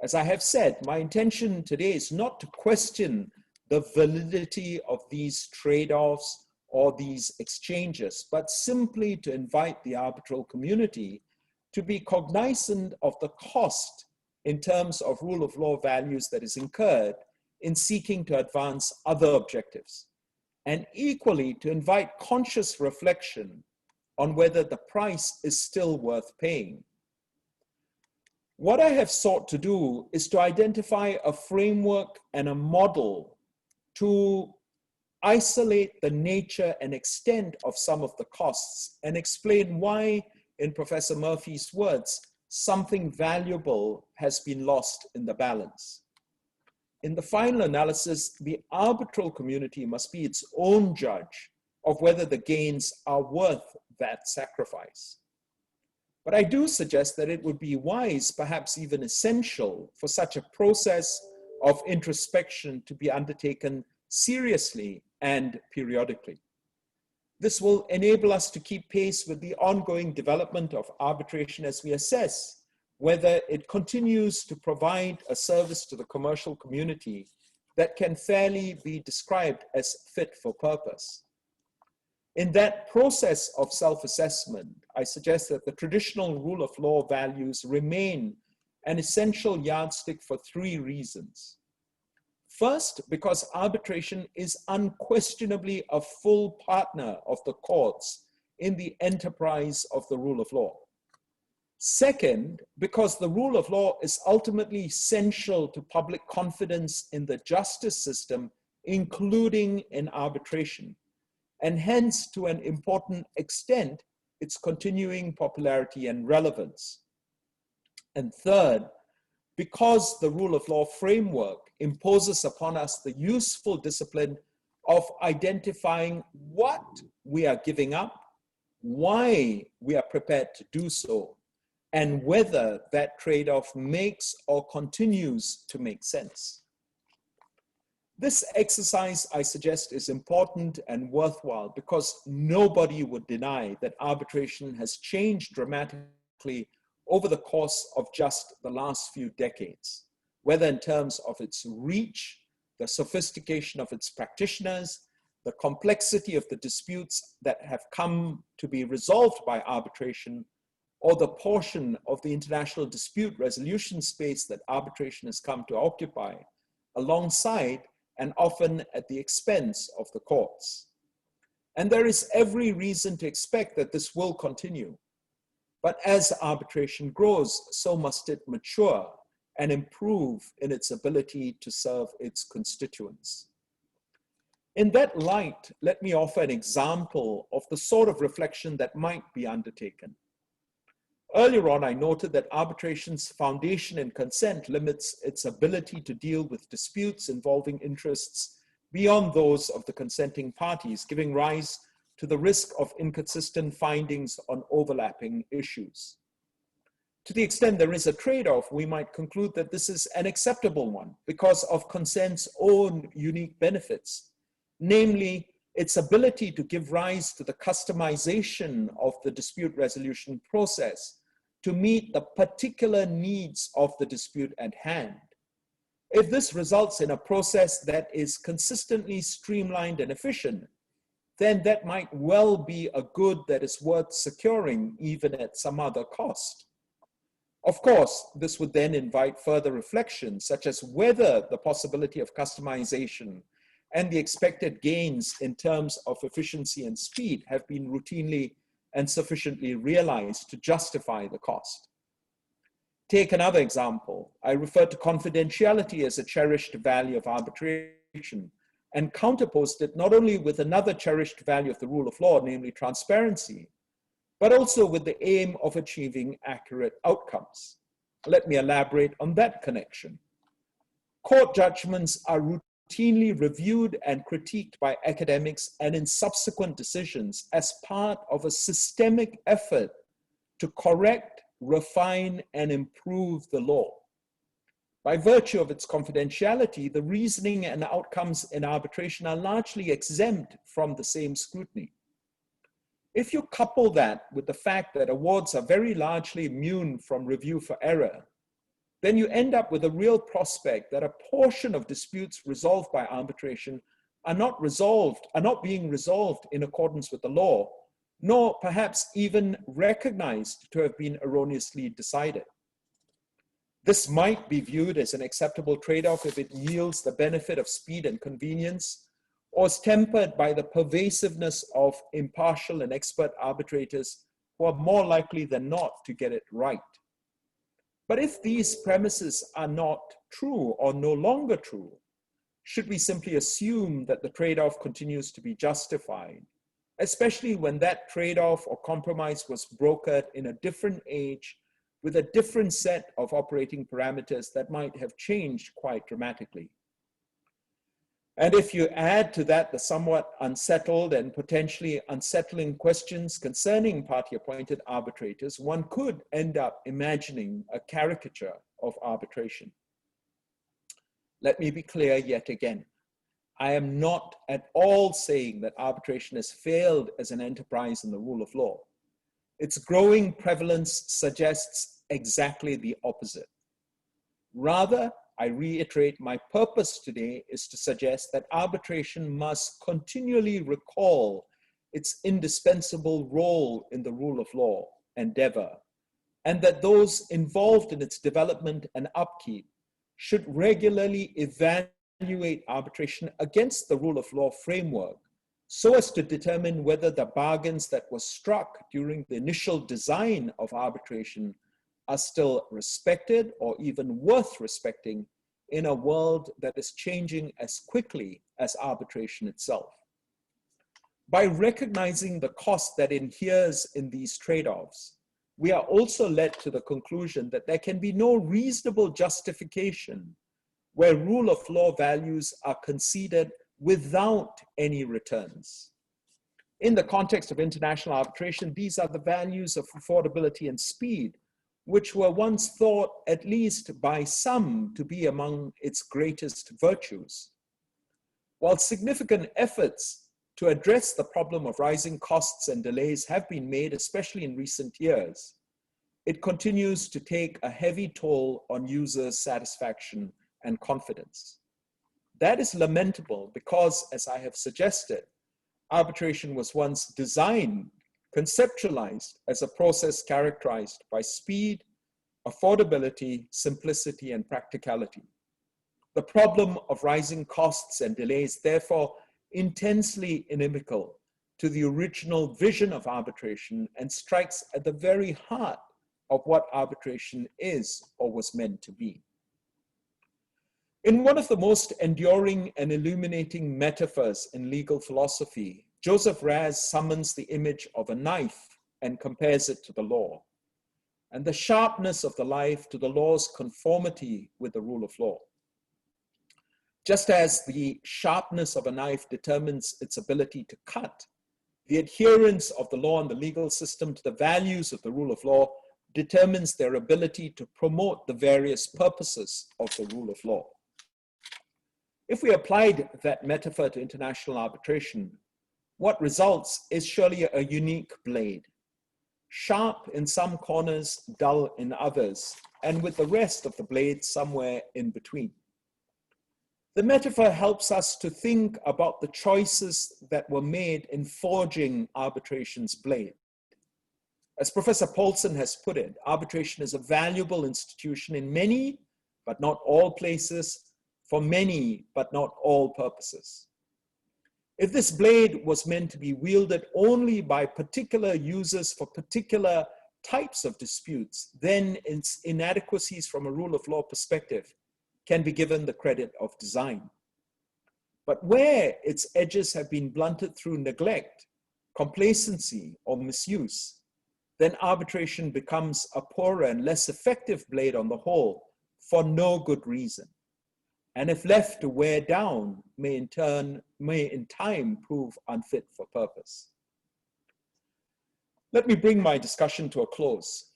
As I have said, my intention today is not to question the validity of these trade-offs or these exchanges, but simply to invite the arbitral community to be cognizant of the cost in terms of rule of law values that is incurred in seeking to advance other objectives, and equally to invite conscious reflection on whether the price is still worth paying. What I have sought to do is to identify a framework and a model to isolate the nature and extent of some of the costs and explain why, in Professor Murphy's words, something valuable has been lost in the balance. In the final analysis, the arbitral community must be its own judge of whether the gains are worth that sacrifice. But I do suggest that it would be wise, perhaps even essential, for such a process of introspection to be undertaken seriously and periodically. This will enable us to keep pace with the ongoing development of arbitration as we assess whether it continues to provide a service to the commercial community that can fairly be described as fit for purpose. In that process of self-assessment, I suggest that the traditional rule of law values remain an essential yardstick for three reasons. First, because arbitration is unquestionably a full partner of the courts in the enterprise of the rule of law. Second, because the rule of law is ultimately essential to public confidence in the justice system, including in arbitration, and hence to an important extent, its continuing popularity and relevance. And third, because the rule of law framework imposes upon us the useful discipline of identifying what we are giving up, why we are prepared to do so, and whether that trade-off makes or continues to make sense. This exercise, I suggest, is important and worthwhile because nobody would deny that arbitration has changed dramatically over the course of just the last few decades, whether in terms of its reach, the sophistication of its practitioners, the complexity of the disputes that have come to be resolved by arbitration, or the portion of the international dispute resolution space that arbitration has come to occupy, alongside and often at the expense of the courts. And there is every reason to expect that this will continue. But as arbitration grows, so must it mature and improve in its ability to serve its constituents. In that light, let me offer an example of the sort of reflection that might be undertaken. Earlier on, I noted that arbitration's foundation in consent limits its ability to deal with disputes involving interests beyond those of the consenting parties, giving rise to the risk of inconsistent findings on overlapping issues. To the extent there is a trade-off, we might conclude that this is an acceptable one because of consent's own unique benefits, namely its ability to give rise to the customization of the dispute resolution process to meet the particular needs of the dispute at hand. If this results in a process that is consistently streamlined and efficient, then that might well be a good that is worth securing even at some other cost. Of course, this would then invite further reflection, such as whether the possibility of customization and the expected gains in terms of efficiency and speed have been routinely and sufficiently realized to justify the cost. Take another example. I refer to confidentiality as a cherished value of arbitration and counterposed it not only with another cherished value of the rule of law, namely transparency, but also with the aim of achieving accurate outcomes. Let me elaborate on that connection. Court judgments are routinely reviewed and critiqued by academics and in subsequent decisions as part of a systemic effort to correct, refine, and improve the law. By virtue of its confidentiality, the reasoning and outcomes in arbitration are largely exempt from the same scrutiny. If you couple that with the fact that awards are very largely immune from review for error, then you end up with a real prospect that a portion of disputes resolved by arbitration are not being resolved in accordance with the law, nor perhaps even recognized to have been erroneously decided. This might be viewed as an acceptable trade-off if it yields the benefit of speed and convenience, or is tempered by the pervasiveness of impartial and expert arbitrators who are more likely than not to get it right. But if these premises are not true or no longer true, should we simply assume that the trade-off continues to be justified, especially when that trade-off or compromise was brokered in a different age with a different set of operating parameters that might have changed quite dramatically? And if you add to that the somewhat unsettled and potentially unsettling questions concerning party-appointed arbitrators, one could end up imagining a caricature of arbitration. Let me be clear yet again. I am not at all saying that arbitration has failed as an enterprise in the rule of law. Its growing prevalence suggests exactly the opposite. Rather, I reiterate, my purpose today is to suggest that arbitration must continually recall its indispensable role in the rule of law endeavor, and that those involved in its development and upkeep should regularly evaluate arbitration against the rule of law framework so as to determine whether the bargains that were struck during the initial design of arbitration are still respected or even worth respecting in a world that is changing as quickly as arbitration itself. By recognizing the cost that inheres in these trade-offs, we are also led to the conclusion that there can be no reasonable justification where rule of law values are conceded without any returns. In the context of international arbitration, these are the values of affordability and speed, which were once thought, at least by some, to be among its greatest virtues. While significant efforts to address the problem of rising costs and delays have been made, especially in recent years, it continues to take a heavy toll on user satisfaction and confidence. That is lamentable because, as I have suggested, arbitration was once designed, conceptualized as a process characterized by speed, affordability, simplicity, and practicality. The problem of rising costs and delays, therefore, intensely inimical to the original vision of arbitration and strikes at the very heart of what arbitration is or was meant to be. In one of the most enduring and illuminating metaphors in legal philosophy, Joseph Raz summons the image of a knife and compares it to the law, and the sharpness of the knife to the law's conformity with the rule of law. Just as the sharpness of a knife determines its ability to cut, the adherence of the law and the legal system to the values of the rule of law determines their ability to promote the various purposes of the rule of law. If we applied that metaphor to international arbitration, what results is surely a unique blade, sharp in some corners, dull in others, and with the rest of the blade somewhere in between. The metaphor helps us to think about the choices that were made in forging arbitration's blade. As Professor Paulson has put it, arbitration is a valuable institution in many, but not all places, for many, but not all purposes. If this blade was meant to be wielded only by particular users for particular types of disputes, then its inadequacies from a rule of law perspective can be given the credit of design. But where its edges have been blunted through neglect, complacency, or misuse, then arbitration becomes a poorer and less effective blade on the whole for no good reason. And if left to wear down, may in time prove unfit for purpose. Let me bring my discussion to a close.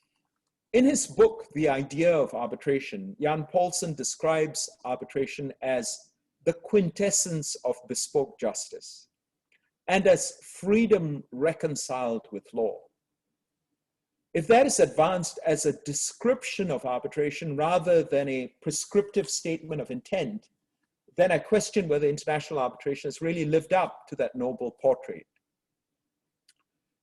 In his book, The Idea of Arbitration, Jan Paulson describes arbitration as the quintessence of bespoke justice and as freedom reconciled with law. If that is advanced as a description of arbitration rather than a prescriptive statement of intent, then I question whether international arbitration has really lived up to that noble portrait.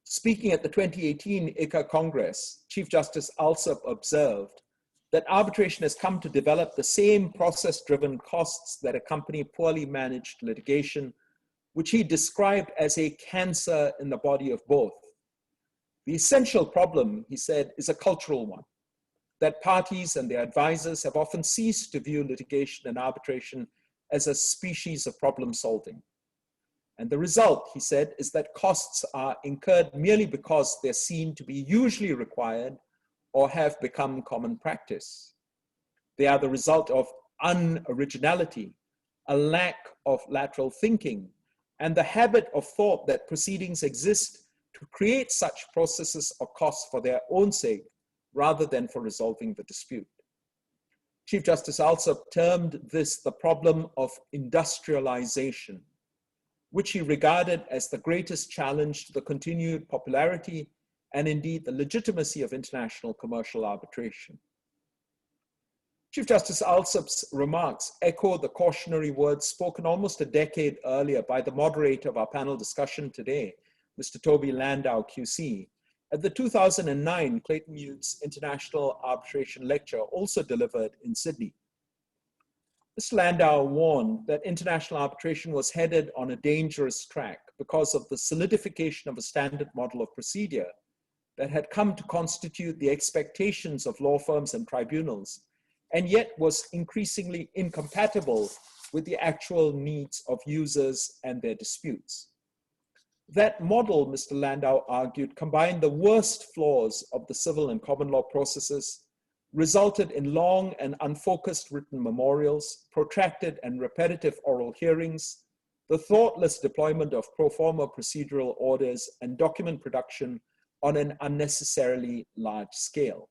Speaking at the 2018 ICA Congress, Chief Justice Alsup observed that arbitration has come to develop the same process-driven costs that accompany poorly managed litigation, which he described as a cancer in the body of both. The essential problem, he said, is a cultural one, that parties and their advisors have often ceased to view litigation and arbitration as a species of problem solving. And the result, he said, is that costs are incurred merely because they're seen to be usually required or have become common practice. They are the result of unoriginality, a lack of lateral thinking, and the habit of thought that proceedings exist to create such processes or costs for their own sake rather than for resolving the dispute. Chief Justice Alsup termed this the problem of industrialization, which he regarded as the greatest challenge to the continued popularity and indeed the legitimacy of international commercial arbitration. Chief Justice Alsup's remarks echo the cautionary words spoken almost a decade earlier by the moderator of our panel discussion today, Mr. Toby Landau, QC, at the 2009 Clayton Utz International Arbitration Lecture, also delivered in Sydney. Mr. Landau warned that international arbitration was headed on a dangerous track because of the solidification of a standard model of procedure that had come to constitute the expectations of law firms and tribunals, and yet was increasingly incompatible with the actual needs of users and their disputes. That model, Mr. Landau argued, combined the worst flaws of the civil and common law processes, resulted in long and unfocused written memorials, protracted and repetitive oral hearings, the thoughtless deployment of pro forma procedural orders, and document production on an unnecessarily large scale.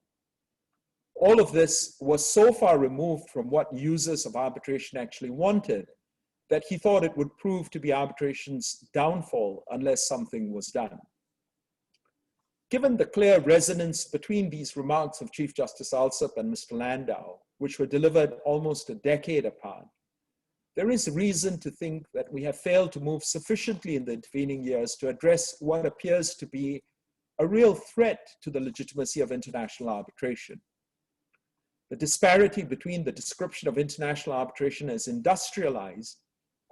All of this was so far removed from what users of arbitration actually wanted that he thought it would prove to be arbitration's downfall unless something was done. Given the clear resonance between these remarks of Chief Justice Alsup and Mr. Landau, which were delivered almost a decade apart, there is reason to think that we have failed to move sufficiently in the intervening years to address what appears to be a real threat to the legitimacy of international arbitration. The disparity between the description of international arbitration as industrialized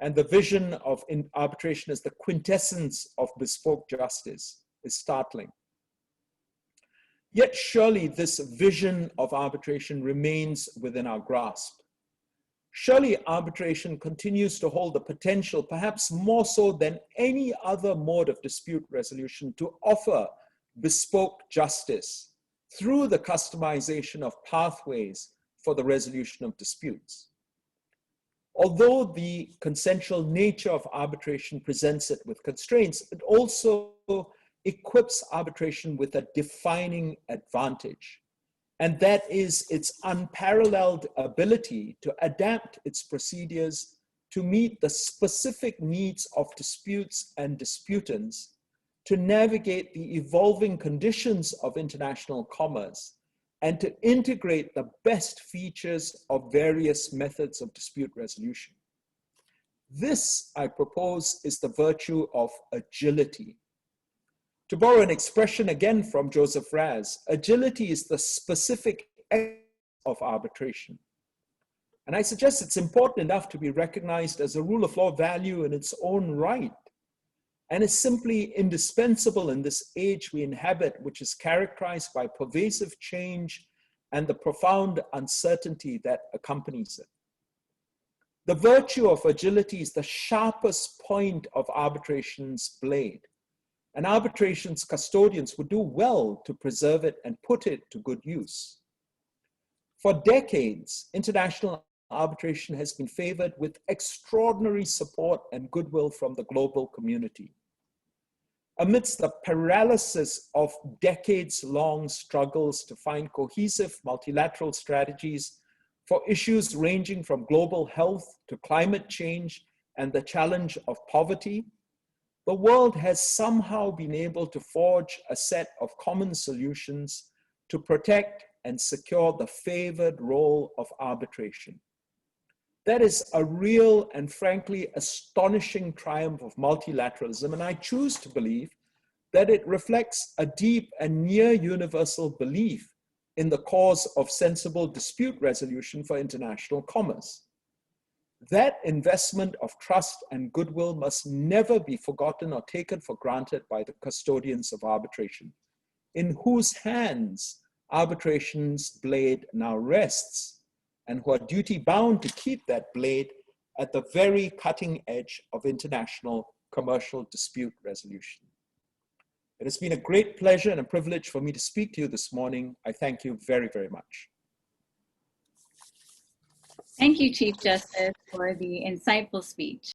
and the vision of arbitration as the quintessence of bespoke justice is startling. Yet surely this vision of arbitration remains within our grasp. Surely arbitration continues to hold the potential, perhaps more so than any other mode of dispute resolution, to offer bespoke justice through the customization of pathways for the resolution of disputes. Although the consensual nature of arbitration presents it with constraints, it also equips arbitration with a defining advantage, and that is its unparalleled ability to adapt its procedures to meet the specific needs of disputes and disputants, to navigate the evolving conditions of international commerce, and to integrate the best features of various methods of dispute resolution. This, I propose, is the virtue of agility. To borrow an expression again from Joseph Raz, agility is the specific of arbitration. And I suggest it's important enough to be recognized as a rule of law value in its own right, and is simply indispensable in this age we inhabit, which is characterized by pervasive change and the profound uncertainty that accompanies it. The virtue of agility is the sharpest point of arbitration's blade, and arbitration's custodians would do well to preserve it and put it to good use. For decades, international arbitration has been favored with extraordinary support and goodwill from the global community. Amidst the paralysis of decades-long struggles to find cohesive multilateral strategies for issues ranging from global health to climate change and the challenge of poverty, the world has somehow been able to forge a set of common solutions to protect and secure the favored role of arbitration. That is a real and frankly astonishing triumph of multilateralism, and I choose to believe that it reflects a deep and near universal belief in the cause of sensible dispute resolution for international commerce. That investment of trust and goodwill must never be forgotten or taken for granted by the custodians of arbitration, in whose hands arbitration's blade now rests, and who are duty-bound to keep that blade at the very cutting edge of international commercial dispute resolution. It has been a great pleasure and a privilege for me to speak to you this morning. I thank you very, very much. Thank you, Chief Justice, for the insightful speech.